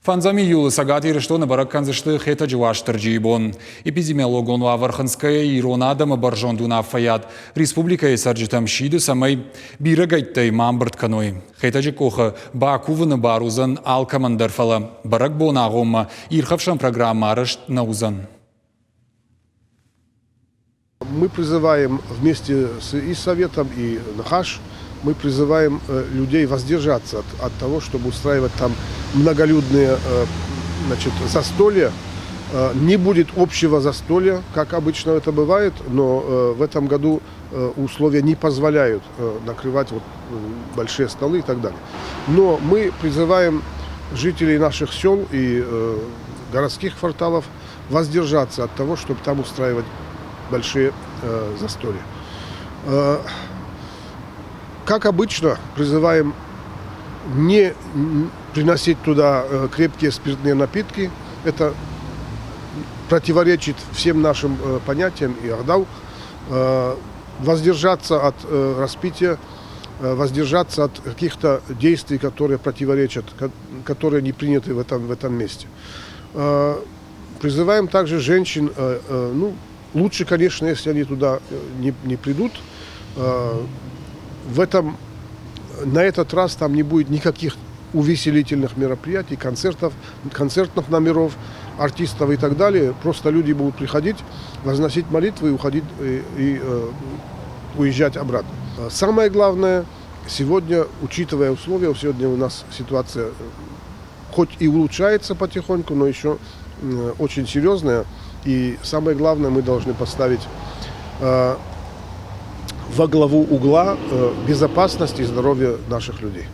Панзами юлы сагати рештоны баракканзышты хета жуаштыр жибон. Эпидемиологон Ваварханская и Ронадама баржондуна фаят. Республика сарджитам шиды самай бирагайттай мамбыртканой. Хета жикоха Бакуваны барузан алкамандарфала. Барак бонагома ирхавшан программа арышт наузан. Мы призываем вместе и с Советом, и НХАШ, мы призываем людей воздержаться от того, чтобы устраивать там многолюдные застолья. Не будет общего застолья, как обычно это бывает, но в этом году условия не позволяют накрывать большие столы и так далее. Но мы призываем жителей наших сел и городских кварталов воздержаться от того, чтобы там устраивать большие застолья. Как обычно, призываем не приносить туда крепкие спиртные напитки. Это противоречит всем нашим понятиям и ахдау. Воздержаться от распития, воздержаться от каких-то действий, которые противоречат, которые не приняты в этом месте. Призываем также женщин, лучше, конечно, если они туда не придут. На этот раз там не будет никаких увеселительных мероприятий, концертных номеров, артистов и так далее. Просто люди будут приходить, возносить молитвы и уходить и уезжать обратно. Самое главное, сегодня, учитывая условия, сегодня у нас ситуация хоть и улучшается потихоньку, но еще очень серьезная. И самое главное, мы должны поставить во главу угла безопасность и здоровье наших людей.